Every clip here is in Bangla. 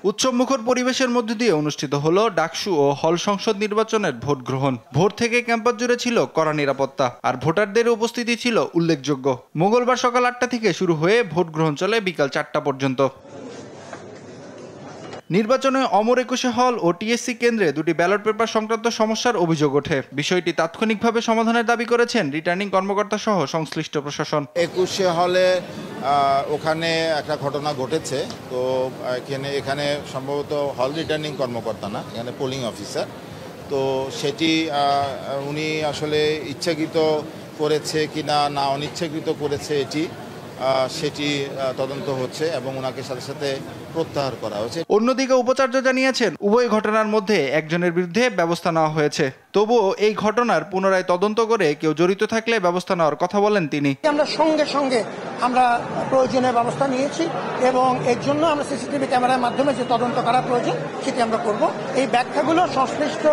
উৎসবমুখর পরিবেশের মধ্য দিয়ে অনুষ্ঠিত হলো ডাকসু ও হল সংসদ নির্বাচনের ভোট গ্রহণ। ভোর থেকে ক্যাম্পাস জুড়ে ছিল কড়া নিরাপত্তা, আর ভোটারদের উপস্থিতি ছিল উল্লেখযোগ্য। মঙ্গলবার সকাল 8টা থেকে শুরু হয়ে ভোট গ্রহণ চলে বিকাল 4টা পর্যন্ত। নির্বাচনে অমর একুশে হল ও টিএসসি কেন্দ্রে দুটি ব্যালট পেপার সংক্রান্ত সমস্যার অভিযোগ ওঠে। বিষয়টি তাৎক্ষণিকভাবে সমাধানের দাবি করেছেন রিটার্নিং কর্মকর্তা সহ সংশ্লিষ্ট প্রশাসন। একুশে হলে ওখানে একটা ঘটনা ঘটেছে, তো এখানে সম্ভবত হল রিটার্নিং কর্মকর্তা না, এখানে পোলিং অফিসার। তো সেটি উনি আসলে ইচ্ছাকৃত করেছে কিনা না অনিচ্ছাকৃত করেছে সেটি তদন্ত হচ্ছে এবং ওনাকে সাথে সাথে প্রত্যাহার করা হয়েছে। অন্যদিকে উপাচার্য জানিয়েছেন উভয় ঘটনার মধ্যে একজনের বিরুদ্ধে ব্যবস্থা নেওয়া হয়েছে। তবুও এই ঘটনার পুনরায় তদন্ত করে কেউ জড়িত থাকলে ব্যবস্থা নেওয়ার কথা বলেন তিনি। আমরা সঙ্গে সঙ্গে প্রয়োজনীয় ব্যবস্থা নিয়েছি এবং এর জন্য আমরা সিসিটিভি ক্যামেরার মাধ্যমে যে তদন্ত করা প্রয়োজন সেটি আমরা করব। এই ব্যাখ্যাগুলো সংশ্লিষ্ট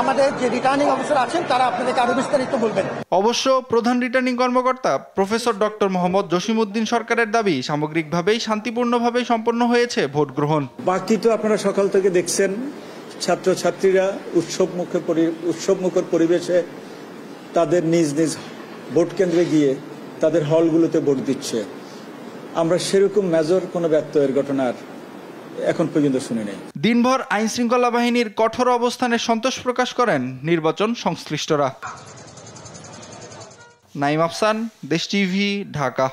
আমাদের যে রিটার্নিং অফিসার আছেন তারা আপনাদেরকে আরো বিস্তারিত বলবেন। অবশ্য প্রধান রিটার্নিং কর্মকর্তা প্রফেসর ডক্টর মোহাম্মদ জসিমউদ্দিন সরকারের দাবি সামগ্রিকভাবেই শান্তিপূর্ণভাবে সম্পন্ন হয়েছে ভোট গ্রহণ। বাকি তো আপনারা সকাল থেকে দেখছেন ছাত্রছাত্রীরা উৎসবমুখর পরিবেশে তাদের নিজ নিজ ভোট কেন্দ্রে গিয়ে তাদের হলগুলোতে ভোট দিচ্ছে। আমরা সেরকম মেজর কোনো ব্যত্যয়ের ঘটনার এখন পর্যন্ত শুনি নাই। দিনভর আইন শৃঙ্খলা বাহিনীর কঠোর অবস্থানে সন্তোষ প্রকাশ করেন নির্বাচন সংশ্লিষ্টরা। নাইম আফসান, দেশ টিভি, ঢাকা।